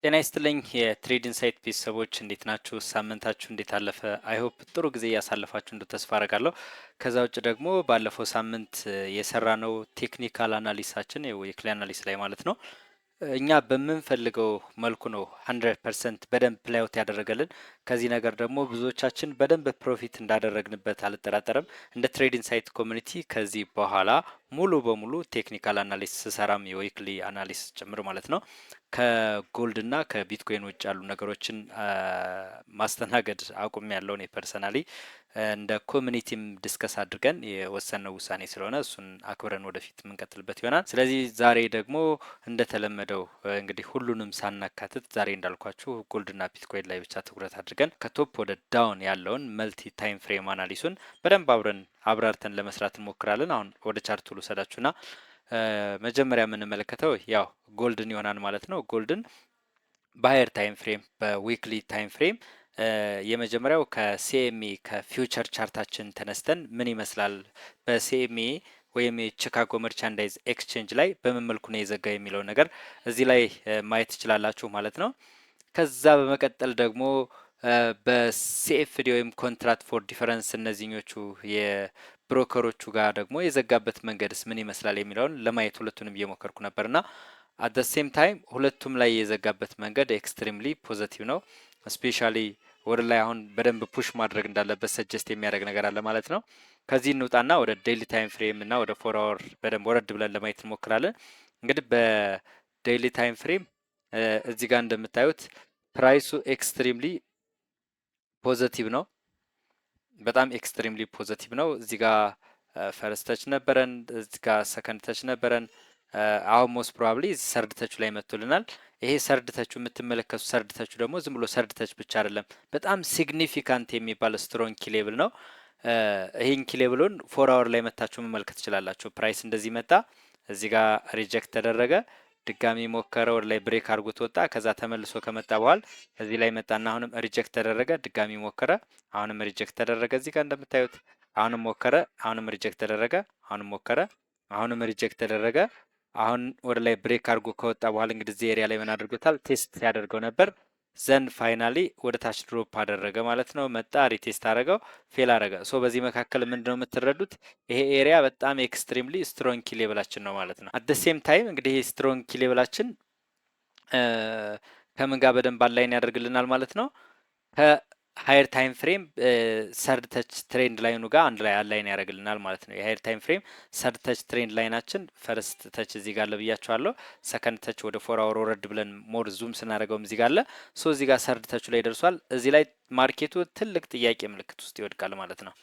ጤና ይስጥልኝ የትሬድ ኢንሳይት ቤተሰቦች እንዴት ናችሁ? ሳምንታችሁ እንዴት አለፈ? አይሆፕ ጥሩ ጊዜ እያሳለፋችሁ እንደ ተስፋ አረጋለሁ። ከዛ ውጭ ደግሞ ባለፈው ሳምንት የሰራነው ቴክኒካል አናሊሳችን የክሊ አናሊስ ላይ ማለት ነው እኛ በምንፈልገው መልኩ ነው 100% በደንብ ፕላይውት ያደረገልን። ከዚህ ነገር ደግሞ ብዙዎቻችን በደንብ ፕሮፊት እንዳደረግንበት አልጠራጠርም። እንደ ትሬድ ኢንሳይት ኮሚኒቲ ከዚህ በኋላ ሙሉ በሙሉ ቴክኒካል አናሊስ ስሰራም የዊክሊ አናሊስ ጭምር ማለት ነው ከጎልድ እና ከቢትኮይን ውጭ ያሉ ነገሮችን ማስተናገድ አቁም ያለውን ፐርሰናሊ እንደ ኮሚኒቲም ዲስከስ አድርገን የወሰነው ውሳኔ ስለሆነ እሱን አክብረን ወደፊት የምንቀጥልበት ይሆናል። ስለዚህ ዛሬ ደግሞ እንደተለመደው እንግዲህ ሁሉንም ሳናካትት ዛሬ እንዳልኳችሁ ጎልድና ቢትኮይን ላይ ብቻ ትኩረት አድርገን ከቶፕ ወደ ዳውን ያለውን መልቲ ታይም ፍሬም አናሊሱን በደንብ አብራርተን ለመስራት እንሞክራለን። አሁን ወደ ቻርቱ ልውሰዳችሁና መጀመሪያ የምንመለከተው ያው ጎልድን ይሆናል ማለት ነው። ጎልድን በሀየር ታይም ፍሬም በዊክሊ ታይም ፍሬም የመጀመሪያው ከሲኤምኤ ከፊውቸር ቻርታችን ተነስተን ምን ይመስላል በሲኤምኤ ወይም የቺካጎ መርቻንዳይዝ ኤክስቼንጅ ላይ በምን መልኩ ነው የዘጋ የሚለው ነገር እዚህ ላይ ማየት ትችላላችሁ ማለት ነው። ከዛ በመቀጠል ደግሞ በሲኤፍዲ ወይም ኮንትራክት ፎር ዲፈረንስ እነዚህኞቹ የብሮከሮቹ ጋር ደግሞ የዘጋበት መንገድስ ምን ይመስላል የሚለውን ለማየት ሁለቱንም እየሞከርኩ ነበርና አት ደ ሴም ታይም ሁለቱም ላይ የዘጋበት መንገድ ኤክስትሪምሊ ፖዘቲቭ ነው። ስፔሻሊ ወደ ላይ አሁን በደንብ ፑሽ ማድረግ እንዳለበት ሰጀስት የሚያደርግ ነገር አለ ማለት ነው። ከዚህ እንውጣና ወደ ዴይሊ ታይም ፍሬም እና ወደ 4 አወር በደንብ ወረድ ብለን ለማየት እንሞክራለን። እንግዲህ በዴይሊ ታይም ፍሬም እዚህ ጋር እንደምታዩት ፕራይሱ ኤክስትሪምሊ ፖዘቲቭ ነው። በጣም ኤክስትሪምሊ ፖዘቲቭ ነው። እዚህ ጋር ፈርስት ተች ነበረን፣ እዚህ ጋር ሰከንድ ተች ነበረን። አሁን ሞስት ፕሮባብሊ ሰርድ ተቹ ላይ መጥቶልናል። ይሄ ሰርድ ተቹ የምትመለከቱ ሰርድ ተቹ ደግሞ ዝም ብሎ ሰርድ ተች ብቻ አይደለም፣ በጣም ሲግኒፊካንት የሚባል ስትሮንግ ኪሌብል ነው። ይህን ኪሌብሉን 4 አወር ላይ መታችሁ መመልከት ትችላላችሁ። ፕራይስ እንደዚህ መጣ፣ እዚህ ጋር ሪጀክት ተደረገ፣ ድጋሚ ሞከረ፣ ወደ ላይ ብሬክ አድርጎት ወጣ። ከዛ ተመልሶ ከመጣ በኋላ እዚህ ላይ መጣና አሁንም ሪጀክት ተደረገ፣ ድጋሚ ሞከረ፣ አሁንም ሪጀክት ተደረገ። እዚህ ጋር እንደምታዩት አሁንም ሞከረ፣ አሁንም ሪጀክት ተደረገ፣ አሁንም ሞከረ፣ አሁንም ሪጀክት ተደረገ። አሁን ወደ ላይ ብሬክ አድርጎ ከወጣ በኋላ እንግዲህ እዚህ ኤሪያ ላይ ምን አድርጎታል? ቴስት ያደርገው ነበር። ዘን ፋይናሊ ወደ ታች ድሮፕ አደረገ ማለት ነው። መጣ፣ ሪቴስት አደረገው፣ ፌል አደረገ። ሶ በዚህ መካከል ምንድነው የምትረዱት? ይሄ ኤሪያ በጣም ኤክስትሪምሊ ስትሮንግ ኪ ሌቭላችን ነው ማለት ነው። አት ሴም ታይም እንግዲህ ይሄ ስትሮንግ ኪ ሌቭላችን ከምን ጋር በደንብ አላይን ያደርግልናል ማለት ነው ሃየር ታይም ፍሬም ሰርድ ተች ትሬንድ ላይኑ ጋር አንድ ላይ አላይን ያደርግልናል ማለት ነው። የሃየር ታይም ፍሬም ሰርድ ተች ትሬንድ ላይናችን ፈርስት ተች እዚህ ጋር አለ ብያቸዋለሁ። ሰከንድ ተች ወደ 4 አወር ወረድ ብለን ሞር ዙም ስናደርገውም እዚህ ጋር አለ። ሶ እዚህ ጋር ሰርድ ተቹ ላይ ደርሷል። እዚህ ላይ ማርኬቱ ትልቅ ጥያቄ ምልክት ውስጥ ይወድቃል ማለት ነው።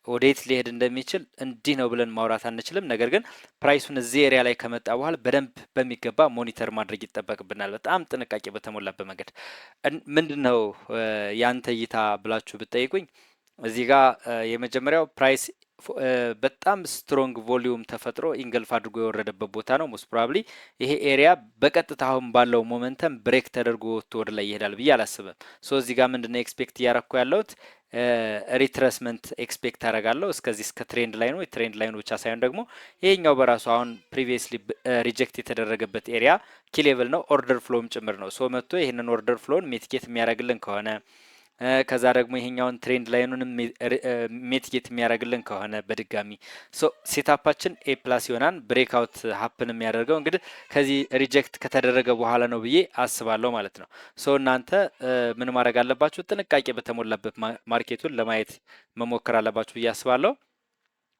ወዴት ሊሄድ እንደሚችል እንዲህ ነው ብለን ማውራት አንችልም። ነገር ግን ፕራይሱን እዚህ ኤሪያ ላይ ከመጣ በኋላ በደንብ በሚገባ ሞኒተር ማድረግ ይጠበቅብናል፣ በጣም ጥንቃቄ በተሞላበት መንገድ። ምንድን ነው ያንተ እይታ ብላችሁ ብትጠይቁኝ እዚህ ጋር የመጀመሪያው ፕራይስ በጣም ስትሮንግ ቮሊዩም ተፈጥሮ ኢንገልፍ አድርጎ የወረደበት ቦታ ነው። ሞስት ፕሮባብሊ ይሄ ኤሪያ በቀጥታ አሁን ባለው ሞመንተም ብሬክ ተደርጎ ወጥቶ ወደ ላይ ይሄዳል ብዬ አላስብም። ሶ እዚህ ጋር ምንድነው ኤክስፔክት እያረኩ ያለሁት ሪትረስመንት ኤክስፔክት አደርጋለሁ እስከዚህ እስከ ትሬንድ ላይኑ የትሬንድ ላይኑ ብቻ ሳይሆን ደግሞ ይሄኛው በራሱ አሁን ፕሪቪየስሊ ሪጀክት የተደረገበት ኤሪያ ኪሌቭል ነው፣ ኦርደር ፍሎም ጭምር ነው። ሶ መጥቶ ይህንን ኦርደር ፍሎውን ሚቲጌት የሚያደርግልን ከሆነ ከዛ ደግሞ ይሄኛውን ትሬንድ ላይኑንም ሜትጌት የሚያደርግልን ከሆነ በድጋሚ ሴታፓችን ኤ ፕላስ ይሆናል። ብሬክአውት ሀፕን የሚያደርገው እንግዲህ ከዚህ ሪጀክት ከተደረገ በኋላ ነው ብዬ አስባለሁ ማለት ነው። እናንተ ምን ማድረግ አለባችሁ? ጥንቃቄ በተሞላበት ማርኬቱን ለማየት መሞከር አለባችሁ ብዬ አስባለሁ።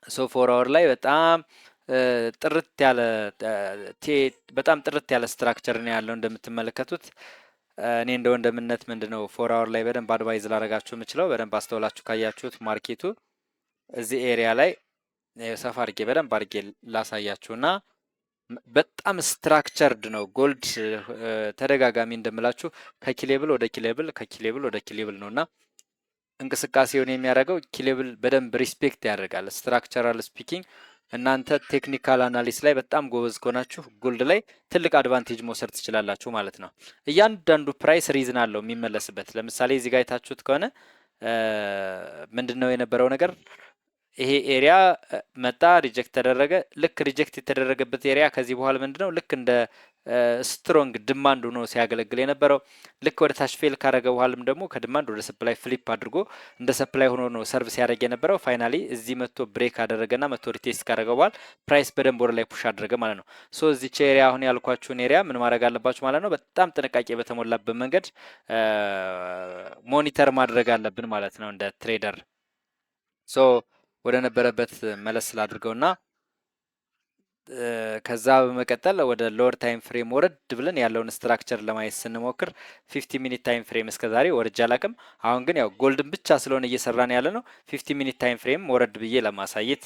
4 አወር ላይ በጣም ጥርት ያለ ስትራክቸር ነው ያለው እንደምትመለከቱት። እኔ እንደ ወንድምነት ምንድነው 4 አወር ላይ በደንብ አድቫይዝ ላደርጋችሁ የምችለው በደንብ አስተውላችሁ ካያችሁት ማርኬቱ እዚህ ኤሪያ ላይ ሰፋ አድርጌ በደንብ አድርጌ ላሳያችሁና በጣም ስትራክቸርድ ነው። ጎልድ ተደጋጋሚ እንደምላችሁ ከኪሌብል ወደ ኪሌብል ከኪሌብል ወደ ኪሌብል ነውና እንቅስቃሴውን የሚያደርገው ኪሌብል በደንብ ሪስፔክት ያደርጋል። ስትራክቸራል ስፒኪንግ እናንተ ቴክኒካል አናሊስ ላይ በጣም ጎበዝ ከሆናችሁ ጎልድ ላይ ትልቅ አድቫንቴጅ መውሰድ ትችላላችሁ ማለት ነው። እያንዳንዱ ፕራይስ ሪዝን አለው የሚመለስበት። ለምሳሌ እዚህ ጋር የታችሁት ከሆነ ምንድነው የነበረው ነገር? ይሄ ኤሪያ መጣ፣ ሪጀክት ተደረገ። ልክ ሪጀክት የተደረገበት ኤሪያ ከዚህ በኋላ ምንድነው ልክ እንደ ስትሮንግ ድማንድ ሆኖ ሲያገለግል የነበረው ልክ ወደ ታች ፌል ካረገ በኋላም ደግሞ ከድማንድ ወደ ሰፕላይ ፍሊፕ አድርጎ እንደ ሰፕላይ ሆኖ ነው ሰርቭ ሲያደርግ የነበረው። ፋይናሊ እዚህ መጥቶ ብሬክ አደረገና መጥቶ ሪቴስት ካደረገ በኋላ ፕራይስ በደንብ ወደ ላይ ፑሽ አደረገ ማለት ነው። ሶ እዚች ኤሪያ አሁን ያልኳችሁን ኤሪያ ምን ማድረግ አለባችሁ ማለት ነው። በጣም ጥንቃቄ በተሞላበት መንገድ ሞኒተር ማድረግ አለብን ማለት ነው እንደ ትሬደር። ሶ ወደ ነበረበት መለስ ስላድርገውና ከዛ በመቀጠል ወደ ሎወር ታይም ፍሬም ወረድ ብለን ያለውን ስትራክቸር ለማየት ስንሞክር 50 ሚኒት ታይም ፍሬም እስከዛሬ ወርጃ አላቅም። አሁን ግን ያው ጎልድን ብቻ ስለሆነ እየሰራን ያለ ነው 50 ሚኒት ታይም ፍሬም ወረድ ብዬ ለማሳየት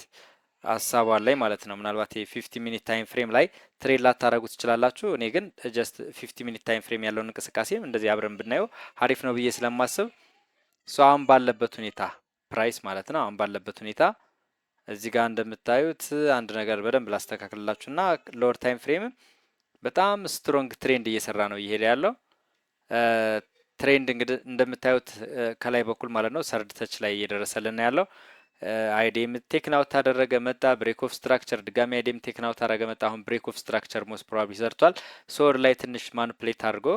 ሀሳቡ አለኝ ማለት ነው። ምናልባት የ50 ሚኒት ታይም ፍሬም ላይ ትሬድ ላታረጉ ትችላላችሁ። እኔ ግን ጀስት 50 ሚኒት ታይም ፍሬም ያለውን እንቅስቃሴም እንደዚህ አብረን ብናየው ሀሪፍ ነው ብዬ ስለማስብ አሁን ባለበት ሁኔታ ፕራይስ ማለት ነው አሁን ባለበት ሁኔታ እዚህ ጋር እንደምታዩት አንድ ነገር በደንብ ላስተካክልላችሁና ሎወር ታይም ፍሬም በጣም ስትሮንግ ትሬንድ እየሰራ ነው እየሄደ ያለው ትሬንድ እንግዲህ እንደምታዩት ከላይ በኩል ማለት ነው ሰርድ ተች ላይ እየደረሰልን ያለው አይዲም ቴክናውት ታደረገ መጣ ብሬክ ኦፍ ስትራክቸር ድጋሚ አይዲም ቴክናውት ታደረገ መጣ። አሁን ብሬክ ኦፍ ስትራክቸር ሞስት ፕሮባብሊ ሰርቷል። ሶር ላይ ትንሽ ማኒፕሌት አድርጎ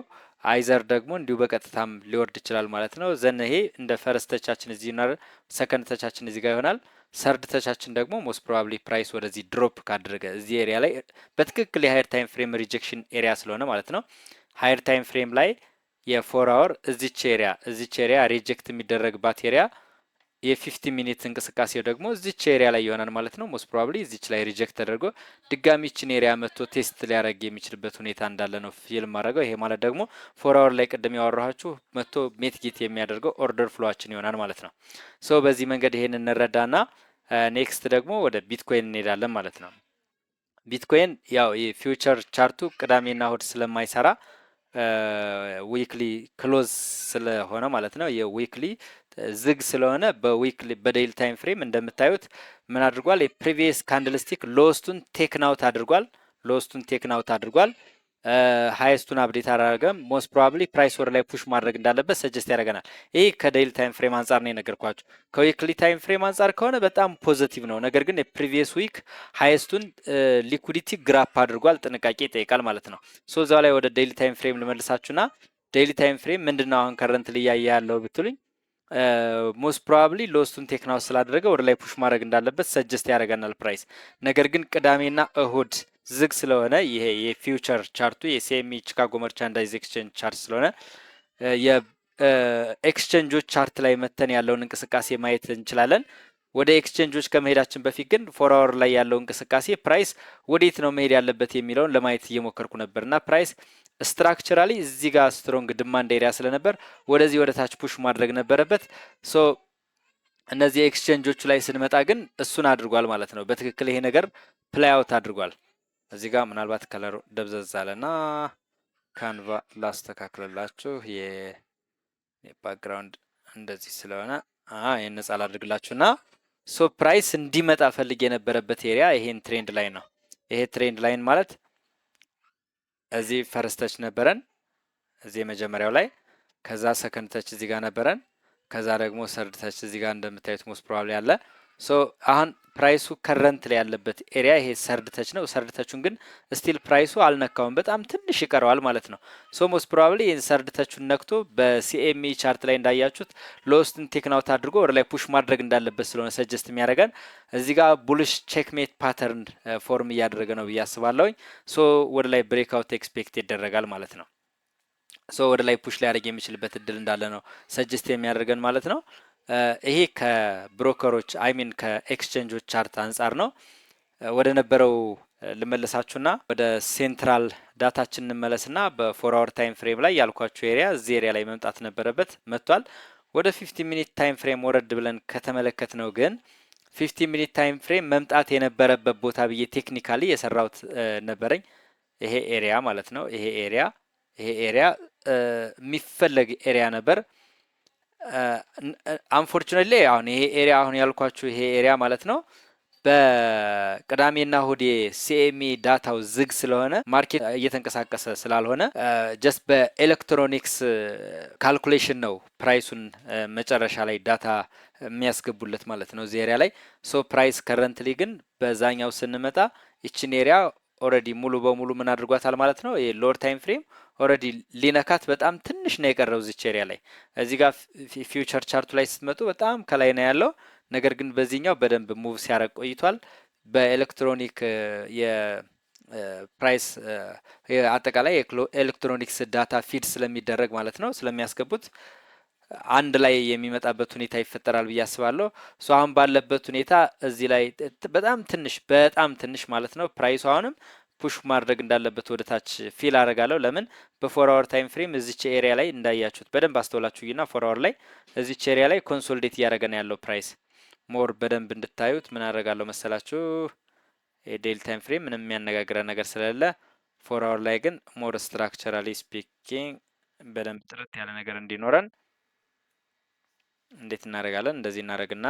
አይዘር ደግሞ እንዲሁ በቀጥታም ሊወርድ ይችላል ማለት ነው። ዘን ይሄ እንደ ፈረስት ተቻችን እዚህ ይሆናል፣ ሰከንድ ተቻችን እዚህ ጋር ይሆናል። ሰርድ ተቻችን ደግሞ ሞስት ፕሮባብሊ ፕራይስ ወደዚህ ድሮፕ ካደረገ እዚህ ኤሪያ ላይ በትክክል የሃየር ታይም ፍሬም ሪጀክሽን ኤሪያ ስለሆነ ማለት ነው። ሃየር ታይም ፍሬም ላይ የፎር አወር እዚች ኤሪያ ሪጀክት የሚደረግባት ኤሪያ የ50 ሚኒት እንቅስቃሴው ደግሞ እዚች ኤሪያ ላይ ይሆናል ማለት ነው። ሞስት ፕሮባብሊ እዚች ላይ ሪጀክት ተደርጎ ድጋሚ ይችን ኤሪያ መጥቶ ቴስት ሊያደርግ የሚችልበት ሁኔታ እንዳለ ነው ፊልም ማድረገው። ይሄ ማለት ደግሞ ፎር አወር ላይ ቅድም ያወራኋችሁ መጥቶ ሜትጌት የሚያደርገው ኦርደር ፍሎችን ይሆናል ማለት ነው። ሶ በዚህ መንገድ ይሄን እንረዳና ኔክስት ደግሞ ወደ ቢትኮይን እንሄዳለን ማለት ነው። ቢትኮይን ያው የፊውቸር ቻርቱ ቅዳሜና እሁድ ስለማይሰራ ዊክሊ ክሎዝ ስለሆነ ማለት ነው የዊክሊ ዝግ ስለሆነ በዊክሊ በዴይሊ ታይም ፍሬም እንደምታዩት ምን አድርጓል? የፕሪቪየስ ካንድልስቲክ ሎስቱን ቴክናውት አድርጓል። ሃይስቱን አፕዴት አደረገም። ሞስት ፕሮባብሊ ፕራይስ ወር ላይ ፑሽ ማድረግ እንዳለበት ሰጀስት ያደርገናል። ይህ ከዴይሊ ታይም ፍሬም አንጻር ነው የነገርኳችሁ። ከዊክሊ ታይም ፍሬም አንጻር ከሆነ በጣም ፖዚቲቭ ነው። ነገር ግን የፕሪቪየስ ዊክ ሃይስቱን ሊኩዲቲ ግራፕ አድርጓል። ጥንቃቄ ይጠይቃል ማለት ነው። ሶ እዛው ላይ ወደ ዴይሊ ታይም ፍሬም ልመልሳችሁና ዴይሊ ታይም ፍሬም ምንድነው አሁን ከረንት ልያየ ያለው ብትሉኝ ሞስት ፕሮባብሊ ሎስቱን ቴክናውት ስላደረገ ወደ ላይ ፑሽ ማድረግ እንዳለበት ሰጀስት ያደርገናል ፕራይስ። ነገር ግን ቅዳሜና እሁድ ዝግ ስለሆነ ይሄ የፊውቸር ቻርቱ የሲኤምኢ ቺካጎ መርቻንዳይዝ ኤክስቼንጅ ቻርት ስለሆነ የኤክስቼንጆች ቻርት ላይ መተን ያለውን እንቅስቃሴ ማየት እንችላለን። ወደ ኤክስቼንጆች ከመሄዳችን በፊት ግን ፎር አወር ላይ ያለው እንቅስቃሴ ፕራይስ ወዴት ነው መሄድ ያለበት የሚለውን ለማየት እየሞከርኩ ነበር እና ፕራይስ ስትራክቸራሊ እዚህ ጋር ስትሮንግ ድማንድ ኤሪያ ስለነበር ወደዚህ ወደ ታች ፑሽ ማድረግ ነበረበት። ሶ እነዚህ ኤክስቼንጆቹ ላይ ስንመጣ ግን እሱን አድርጓል ማለት ነው። በትክክል ይሄ ነገር ፕላይ አውት አድርጓል። እዚህ ጋር ምናልባት ከለሩ ደብዘዝ አለና ካንቫ ላስተካክልላችሁ። የባክግራውንድ እንደዚህ ስለሆነ ይህን ነጻ ላድርግላችሁና ሶ ፕራይስ እንዲመጣ ፈልግ የነበረበት ኤሪያ ይሄን ትሬንድ ላይን ነው። ይሄ ትሬንድ ላይን ማለት እዚህ ፈርስት ተች ነበረን እዚህ የመጀመሪያው ላይ፣ ከዛ ሰከንድ ተች እዚህ ጋር ነበረን፣ ከዛ ደግሞ ሰርድ ተች እዚህ ጋር እንደምታዩት ሞስት ፕሮባብሊ አለ። ሶ አሁን ፕራይሱ ከረንት ላይ ያለበት ኤሪያ ይሄ ሰርድ ተች ነው። ሰርድ ተቹን ግን ስቲል ፕራይሱ አልነካውም፣ በጣም ትንሽ ይቀረዋል ማለት ነው። ሶ ሞስት ፕሮባብሊ ይህን ሰርድ ተቹን ነክቶ በሲኤምኢ ቻርት ላይ እንዳያችሁት ሎስትን ቴክናውት አድርጎ ወደ ላይ ፑሽ ማድረግ እንዳለበት ስለሆነ ሰጀስት የሚያደርገን እዚህ ጋር ቡልሽ ቼክሜት ፓተርን ፎርም እያደረገ ነው ብዬ አስባለሁኝ። ሶ ወደ ላይ ብሬክአውት ኤክስፔክት ይደረጋል ማለት ነው። ሶ ወደ ላይ ፑሽ ሊያደርግ የሚችልበት እድል እንዳለ ነው ሰጀስት የሚያደርገን ማለት ነው። ይሄ ከብሮከሮች አይሚን ከኤክስቼንጆች ቻርት አንጻር ነው። ወደ ነበረው ልመለሳችሁና ወደ ሴንትራል ዳታችን እንመለስና በፎር አወር ታይም ፍሬም ላይ ያልኳችሁ ኤሪያ እዚህ ኤሪያ ላይ መምጣት ነበረበት፣ መጥቷል። ወደ 50 ሚኒት ታይም ፍሬም ወረድ ብለን ከተመለከት ነው ግን 50 ሚኒት ታይም ፍሬም መምጣት የነበረበት ቦታ ብዬ ቴክኒካሊ የሰራውት ነበረኝ። ይሄ ኤሪያ ማለት ነው። ይሄ ኤሪያ የሚፈለግ ኤሪያ ነበር። አንፎርቹኔትሊ አሁን ይሄ ኤሪያ አሁን ያልኳችሁ ይሄ ኤሪያ ማለት ነው በቅዳሜና እሁድ ሲኤምኢ ዳታው ዝግ ስለሆነ ማርኬት እየተንቀሳቀሰ ስላልሆነ ጀስት በኤሌክትሮኒክስ ካልኩሌሽን ነው ፕራይሱን መጨረሻ ላይ ዳታ የሚያስገቡለት ማለት ነው እዚህ ኤሪያ ላይ። ሶ ፕራይስ ከረንትሊ ግን በዛኛው ስንመጣ ይችን ኤሪያ ኦልሬዲ ሙሉ በሙሉ ምን አድርጓታል ማለት ነው። ሎወር ታይም ፍሬም ኦልሬዲ ሊነካት በጣም ትንሽ ነው የቀረው እዚች ኤሪያ ላይ። እዚህ ጋር ፊውቸር ቻርቱ ላይ ስትመጡ በጣም ከላይ ነው ያለው። ነገር ግን በዚህኛው በደንብ ሙቭ ሲያደርግ ቆይቷል። በኤሌክትሮኒክ የፕራይስ አጠቃላይ ኤሌክትሮኒክስ ዳታ ፊድ ስለሚደረግ ማለት ነው ስለሚያስገቡት አንድ ላይ የሚመጣበት ሁኔታ ይፈጠራል ብዬ አስባለሁ። ሶ አሁን ባለበት ሁኔታ እዚህ ላይ በጣም ትንሽ ማለት ነው ፕራይሱ አሁንም ፑሽ ማድረግ እንዳለበት ወደ ታች ፊል አደርጋለሁ። ለምን በፎር አወር ታይም ፍሬም እዚች ኤሪያ ላይ እንዳያችሁት በደንብ አስተውላችሁና ፎር አወር ላይ እዚች ኤሪያ ላይ ኮንሶሊዴት እያደረገ ነው ያለው ፕራይስ። ሞር በደንብ እንድታዩት ምን አደርጋለሁ መሰላችሁ የዴይሊ ታይም ፍሬም ምንም የሚያነጋግረን ነገር ስለሌለ ፎር አወር ላይ ግን ሞር ስትራክቸራሊ ስፒኪንግ በደንብ ጥርት ያለ ነገር እንዲኖረን እንዴት እናደርጋለን? እንደዚህ እናደርግና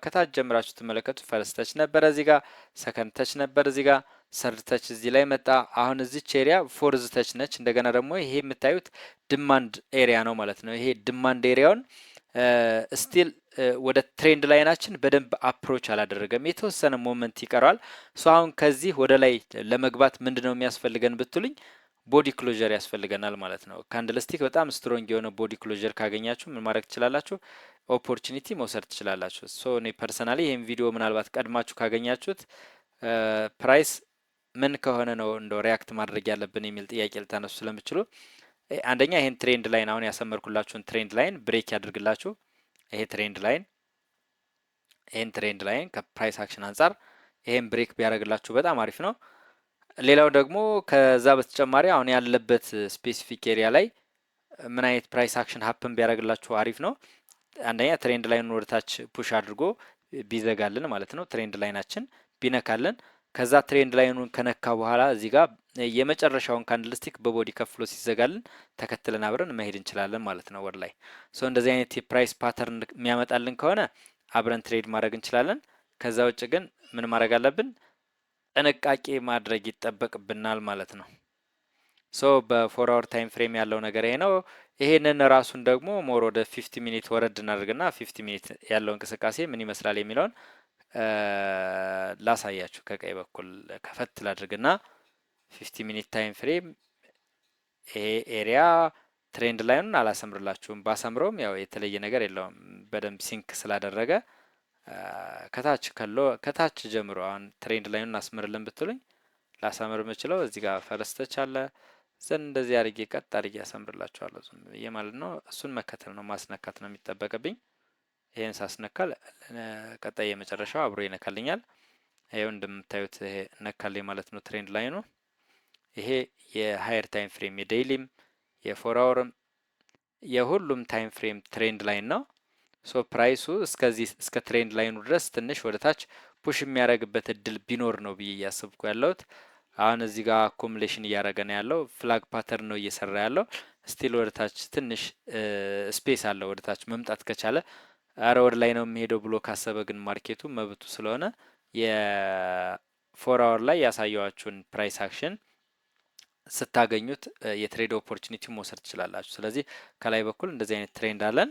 ከታች ጀምራችሁ ትመለከቱ። ፈርስት ተች ነበረ እዚህ ጋር፣ ሰከንድ ተች ነበር እዚህ ጋር፣ ሰርድ ተች እዚህ ላይ መጣ። አሁን እዚች ኤሪያ ፎርዝ ተች ነች። እንደገና ደግሞ ይሄ የምታዩት ድማንድ ኤሪያ ነው ማለት ነው። ይሄ ድማንድ ኤሪያውን ስቲል ወደ ትሬንድ ላይናችን በደንብ አፕሮች አላደረገም። የተወሰነ ሞመንት ይቀረዋል። ሶ አሁን ከዚህ ወደ ላይ ለመግባት ምንድነው የሚያስፈልገን ብትሉኝ ቦዲ ክሎዥር ያስፈልገናል ማለት ነው። ካንድልስቲክ በጣም ስትሮንግ የሆነ ቦዲ ክሎዥር ካገኛችሁ ምን ማድረግ ትችላላችሁ? ኦፖርቹኒቲ መውሰድ ትችላላችሁ። ሶ እኔ ፐርሰናሊ ይህም ቪዲዮ ምናልባት ቀድማችሁ ካገኛችሁት ፕራይስ ምን ከሆነ ነው እንደው ሪያክት ማድረግ ያለብን የሚል ጥያቄ ልታነሱ ስለምችሉ አንደኛ ይህን ትሬንድ ላይን አሁን ያሰመርኩላችሁን ትሬንድ ላይን ብሬክ ያድርግላችሁ። ይሄ ትሬንድ ላይን ይህን ትሬንድ ላይን ከፕራይስ አክሽን አንጻር ይሄን ብሬክ ቢያደርግላችሁ በጣም አሪፍ ነው። ሌላው ደግሞ ከዛ በተጨማሪ አሁን ያለበት ስፔሲፊክ ኤሪያ ላይ ምን አይነት ፕራይስ አክሽን ሀፕን ቢያደርግላችሁ አሪፍ ነው። አንደኛ ትሬንድ ላይኑን ወደታች ፑሽ አድርጎ ቢዘጋልን ማለት ነው። ትሬንድ ላይናችን ቢነካልን ከዛ ትሬንድ ላይኑን ከነካ በኋላ እዚህ ጋር የመጨረሻውን ካንድልስቲክ በቦዲ ከፍሎ ሲዘጋልን ተከትለን አብረን መሄድ እንችላለን ማለት ነው ወደ ላይ። ሶ እንደዚህ አይነት የፕራይስ ፓተርን የሚያመጣልን ከሆነ አብረን ትሬድ ማድረግ እንችላለን። ከዛ ውጭ ግን ምን ማድረግ አለብን? ጥንቃቄ ማድረግ ይጠበቅብናል ማለት ነው። ሶ በፎር አወር ታይም ፍሬም ያለው ነገር ይሄ ነው። ይሄንን ራሱን ደግሞ ሞር ወደ 50 ሚኒት ወረድ እናደርግና 50 ሚኒት ያለው እንቅስቃሴ ምን ይመስላል የሚለውን ላሳያችሁ። ከቀኝ በኩል ከፈት ላድርግና 50 ሚኒት ታይም ፍሬም ይሄ ኤሪያ ትሬንድ ላይኑን አላሰምርላችሁም። ባሰምረውም ያው የተለየ ነገር የለውም በደንብ ሲንክ ስላደረገ ከታች ጀምሮ አሁን ትሬንድ ላይኑን እናስምርልን ብትሉኝ ላሳምር የምችለው እዚህ ጋር ፈረስተች አለ ዘን እንደዚህ አድርጌ ቀጥ አድርጌ ያሰምርላችኋለሁ ዝም ብዬ ማለት ነው። እሱን መከተል ነው ማስነካት ነው የሚጠበቅብኝ። ይሄን ሳስነካል ቀጣይ የመጨረሻው አብሮ ይነካልኛል። ይሄው እንደምታዩት ይሄ ነካልኝ ማለት ነው ትሬንድ ላይኑ። ይሄ የሃየር ታይም ፍሬም የዴይሊም የፎር አወርም የሁሉም ታይም ፍሬም ትሬንድ ላይን ነው። ሶ ፕራይሱ እስከዚህ እስከ ትሬንድ ላይኑ ድረስ ትንሽ ወደ ታች ፑሽ የሚያደርግበት እድል ቢኖር ነው ብዬ እያስብኩ ያለሁት። አሁን እዚህ ጋር አኮሙሌሽን እያደረገ ነው ያለው። ፍላግ ፓተርን ነው እየሰራ ያለው። ስቲል ወደ ታች ትንሽ ስፔስ አለው ወደ ታች መምጣት ከቻለ አረ ወደ ላይ ነው የሚሄደው ብሎ ካሰበ ግን ማርኬቱ መብቱ ስለሆነ የፎር አወር ላይ ያሳየዋችሁን ፕራይስ አክሽን ስታገኙት የትሬድ ኦፖርቹኒቲ መውሰድ ትችላላችሁ። ስለዚህ ከላይ በኩል እንደዚህ አይነት ትሬንድ አለን።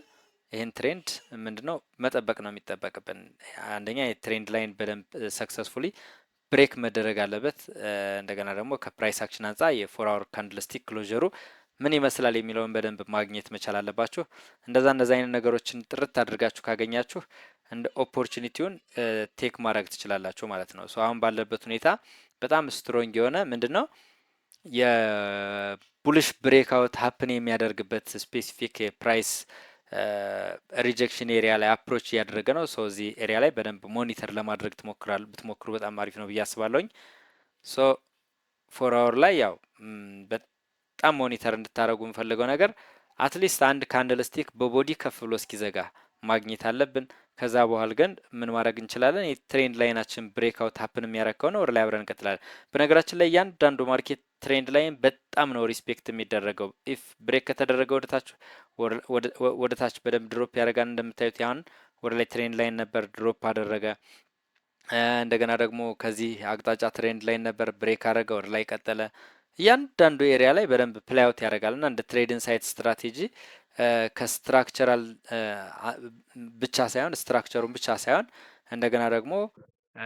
ይህን ትሬንድ ምንድነው መጠበቅ ነው የሚጠበቅብን። አንደኛ የትሬንድ ላይን በደንብ ሰክሰስፉሊ ብሬክ መደረግ አለበት። እንደገና ደግሞ ከፕራይስ አክሽን አንጻር የፎር አወር ካንድልስቲክ ክሎዥሩ ምን ይመስላል የሚለውን በደንብ ማግኘት መቻል አለባችሁ። እንደዛ አይነት ነገሮችን ጥርት አድርጋችሁ ካገኛችሁ እንደ ኦፖርቹኒቲውን ቴክ ማድረግ ትችላላችሁ ማለት ነው። ሶ አሁን ባለበት ሁኔታ በጣም ስትሮንግ የሆነ ምንድነው የቡልሽ ብሬክአውት ሀፕን የሚያደርግበት ስፔሲፊክ የፕራይስ ሪጀክሽን ኤሪያ ላይ አፕሮች እያደረገ ነው። ሶ እዚህ ኤሪያ ላይ በደንብ ሞኒተር ለማድረግ ብትሞክሩ በጣም አሪፍ ነው ብዬ አስባለሁኝ። ሶ ፎር አወር ላይ ያው በጣም ሞኒተር እንድታደረጉ የምፈልገው ነገር አትሊስት አንድ ካንድል ስቲክ በቦዲ ከፍ ብሎ እስኪዘጋ ማግኘት አለብን። ከዛ በኋላ ግን ምን ማድረግ እንችላለን? የትሬንድ ላይናችን ብሬክአውት ሀፕን የሚያደርግ ከሆነ ወደ ላይ አብረን እንቀጥላለን። በነገራችን ላይ እያንዳንዱ ማርኬት ትሬንድ ላይን በጣም ነው ሪስፔክት የሚደረገው። ኢፍ ብሬክ ከተደረገ ወደ ታች በደንብ ድሮፕ ያደርጋል። እንደምታዩት ያሁን ወደ ላይ ትሬንድ ላይን ነበር ድሮፕ አደረገ። እንደገና ደግሞ ከዚህ አቅጣጫ ትሬንድ ላይን ነበር ብሬክ አደረገ፣ ወደ ላይ ቀጠለ። እያንዳንዱ ኤሪያ ላይ በደንብ ፕላይአውት ያደርጋል እና እንደ ትሬድ ኢንሳይት ስትራቴጂ ከስትራክቸራል ብቻ ሳይሆን ስትራክቸሩን ብቻ ሳይሆን እንደገና ደግሞ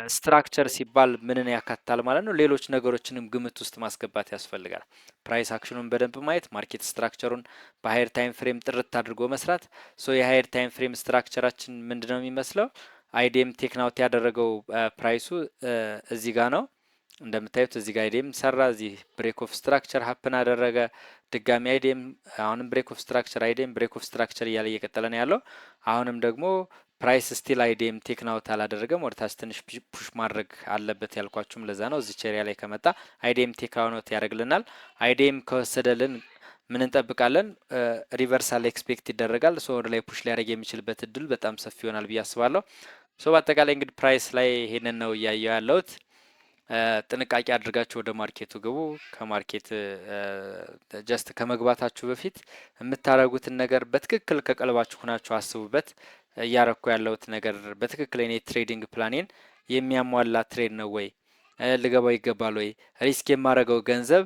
ስትራክቸር ሲባል ምንን ያካትታል ማለት ነው? ሌሎች ነገሮችንም ግምት ውስጥ ማስገባት ያስፈልጋል። ፕራይስ አክሽኑን በደንብ ማየት፣ ማርኬት ስትራክቸሩን በሀየር ታይም ፍሬም ጥርት አድርጎ መስራት። ሶ የሀየር ታይም ፍሬም ስትራክቸራችን ምንድን ነው የሚመስለው? አይዲኤም ቴክናውት ያደረገው ፕራይሱ እዚህ ጋር ነው እንደምታዩት። እዚህ ጋር አይዲኤም ሰራ፣ እዚህ ብሬክ ኦፍ ስትራክቸር ሀፕን አደረገ፣ ድጋሚ አይዲኤም፣ አሁንም ብሬክ ኦፍ ስትራክቸር፣ አይዲኤም ብሬክ ኦፍ ስትራክቸር እያለ እየቀጠለ ነው ያለው። አሁንም ደግሞ ፕራይስ ስቲል አይዲኤም ቴክናውት አላደረገም። ወደታች ትንሽ ፑሽ ማድረግ አለበት ያልኳችሁም ለዛ ነው። እዚች ኤሪያ ላይ ከመጣ አይዲኤም ቴክናውት ያደርግልናል። አይዲኤም ከወሰደልን ምን እንጠብቃለን? ሪቨርሳል ኤክስፔክት ይደረጋል። ሶ ወደ ላይ ፑሽ ሊያደርግ የሚችልበት እድል በጣም ሰፊ ይሆናል ብዬ አስባለሁ። ሶ በአጠቃላይ እንግዲህ ፕራይስ ላይ ይሄንን ነው እያየው ያለሁት። ጥንቃቄ አድርጋችሁ ወደ ማርኬቱ ግቡ። ከማርኬት ጀስት ከመግባታችሁ በፊት የምታደርጉትን ነገር በትክክል ከቀልባችሁ ሁናችሁ አስቡበት። እያረኩ ያለሁት ነገር በትክክል እኔ ትሬዲንግ ፕላኔን የሚያሟላ ትሬድ ነው ወይ? ልገባው ይገባል ወይ? ሪስክ የማደርገው ገንዘብ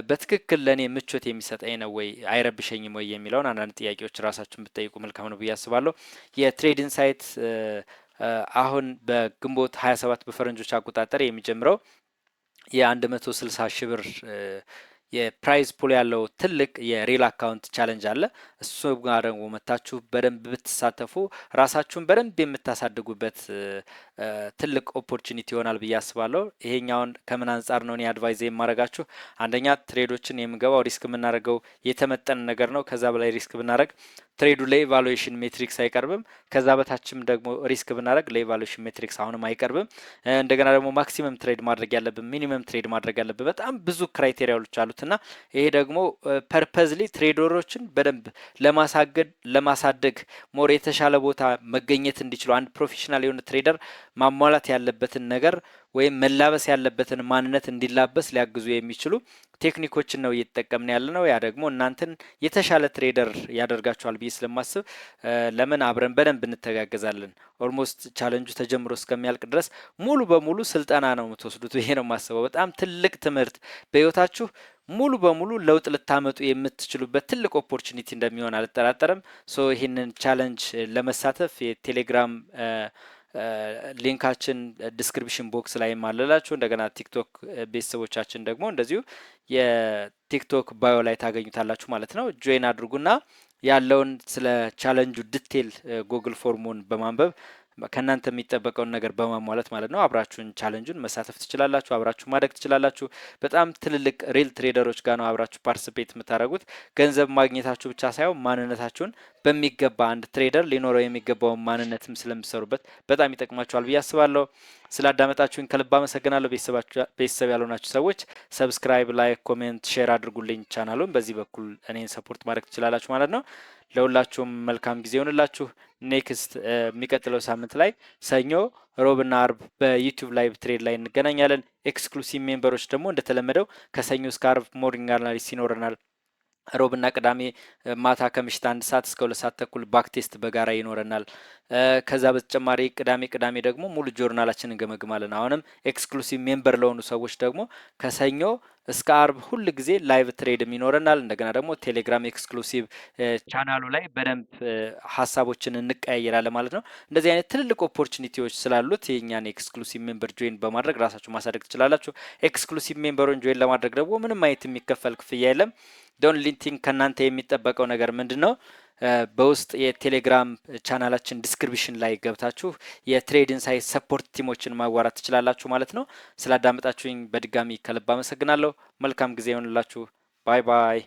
በትክክል ለእኔ ምቾት የሚሰጠኝ ነው ወይ? አይረብሸኝም ወይ? የሚለውን አንዳንድ ጥያቄዎች ራሳችሁን ብትጠይቁ መልካም ነው ብዬ አስባለሁ። የትሬድ ኢንሳይት አሁን በግንቦት 27 በፈረንጆች አቆጣጠር የሚጀምረው የ160 ሺህ ብር የፕራይዝ ፑል ያለው ትልቅ የሪል አካውንት ቻለንጅ አለ። እሱ ጋር ደግሞ መታችሁ በደንብ ብትሳተፉ ራሳችሁን በደንብ የምታሳድጉበት ትልቅ ኦፖርቹኒቲ ይሆናል ብዬ አስባለሁ። ይሄኛውን ከምን አንጻር ነው እኔ አድቫይዝ የማደርጋችሁ? አንደኛ ትሬዶችን የምገባው ሪስክ የምናደርገው የተመጠነ ነገር ነው። ከዛ በላይ ሪስክ ብናደርግ ትሬዱ ለኢቫሉዌሽን ሜትሪክስ አይቀርብም። ከዛ በታችም ደግሞ ሪስክ ብናደርግ ለኢቫሉዌሽን ሜትሪክስ አሁንም አይቀርብም። እንደገና ደግሞ ማክሲመም ትሬድ ማድረግ ያለብን፣ ሚኒመም ትሬድ ማድረግ ያለብን በጣም ብዙ ክራይቴሪያዎች አሉት እና ይሄ ደግሞ ፐርፐዝሊ ትሬደሮችን በደንብ ለማሳደግ ሞር የተሻለ ቦታ መገኘት እንዲችሉ አንድ ፕሮፌሽናል የሆነ ትሬደር ማሟላት ያለበትን ነገር ወይም መላበስ ያለበትን ማንነት እንዲላበስ ሊያግዙ የሚችሉ ቴክኒኮችን ነው እየተጠቀምን ያለ ነው። ያ ደግሞ እናንተን የተሻለ ትሬደር ያደርጋችኋል ብዬ ስለማስብ ለምን አብረን በደንብ እንተጋገዛለን። ኦልሞስት ቻለንጁ ተጀምሮ እስከሚያልቅ ድረስ ሙሉ በሙሉ ስልጠና ነው የምትወስዱት። ይሄ ነው የማስበው። በጣም ትልቅ ትምህርት በህይወታችሁ ሙሉ በሙሉ ለውጥ ልታመጡ የምትችሉበት ትልቅ ኦፖርቹኒቲ እንደሚሆን አልጠራጠርም። ሶ ይህንን ቻለንጅ ለመሳተፍ የቴሌግራም ሊንካችን ዲስክሪፕሽን ቦክስ ላይ ማለላችሁ። እንደገና ቲክቶክ ቤተሰቦቻችን ደግሞ እንደዚሁ የቲክቶክ ባዮ ላይ ታገኙታላችሁ ማለት ነው። ጆይን አድርጉና ያለውን ስለ ቻለንጁ ዲቴል ጉግል ፎርሙን በማንበብ ከእናንተ የሚጠበቀውን ነገር በማሟላት ማለት ነው አብራችሁን ቻለንጁን መሳተፍ ትችላላችሁ። አብራችሁ ማደግ ትችላላችሁ። በጣም ትልልቅ ሪል ትሬደሮች ጋር ነው አብራችሁ ፓርቲሲፔት የምታደርጉት። ገንዘብ ማግኘታችሁ ብቻ ሳይሆን ማንነታችሁን በሚገባ አንድ ትሬደር ሊኖረው የሚገባውን ማንነትም ስለምሰሩበት በጣም ይጠቅማችኋል ብዬ አስባለሁ። ስላዳመጣችሁኝ ከልብ አመሰግናለሁ። ቤተሰብ ያልሆናችሁ ሰዎች ሰብስክራይብ፣ ላይክ፣ ኮሜንት፣ ሼር አድርጉልኝ ቻናሉን። በዚህ በኩል እኔን ሰፖርት ማድረግ ትችላላችሁ ማለት ነው። ለሁላችሁም መልካም ጊዜ ይሆንላችሁ። ኔክስት የሚቀጥለው ሳምንት ላይ ሰኞ፣ ሮብና አርብ በዩቲዩብ ላይቭ ትሬድ ላይ እንገናኛለን። ኤክስክሉሲቭ ሜምበሮች ደግሞ እንደተለመደው ከሰኞ እስከ አርብ ሞርኒንግ አናሊሲስ ይኖረናል። ሮብና ቅዳሜ ማታ ከምሽት 1 ሰዓት እስከ 2 ሰዓት ተኩል ባክ ቴስት በጋራ ይኖረናል። ከዛ በተጨማሪ ቅዳሜ ደግሞ ሙሉ ጆርናላችንን እንገመግማለን። አሁንም ኤክስክሉሲቭ ሜምበር ለሆኑ ሰዎች ደግሞ ከሰኞ እስከ አርብ ሁል ጊዜ ላይቭ ትሬድም ይኖረናል። እንደገና ደግሞ ቴሌግራም ኤክስክሉሲቭ ቻናሉ ላይ በደንብ ሀሳቦችን እንቀያየራለን ማለት ነው። እንደዚህ አይነት ትልልቅ ኦፖርቹኒቲዎች ስላሉት የኛን ኤክስክሉሲቭ ሜምበር ጆይን በማድረግ ራሳችሁ ማሳደግ ትችላላችሁ። ኤክስክሉሲቭ ሜምበሩን ጆይን ለማድረግ ደግሞ ምንም አይነት የሚከፈል ክፍያ የለም። ዶን ሊንቲንግ ከእናንተ የሚጠበቀው ነገር ምንድን ነው? በውስጥ የቴሌግራም ቻናላችን ዲስክሪፕሽን ላይ ገብታችሁ የትሬድ ኢንሳይት ሰፖርት ቲሞችን ማዋራት ትችላላችሁ ማለት ነው። ስላዳመጣችሁኝ በድጋሚ ከልብ አመሰግናለሁ። መልካም ጊዜ ይሆንላችሁ። ባይ ባይ።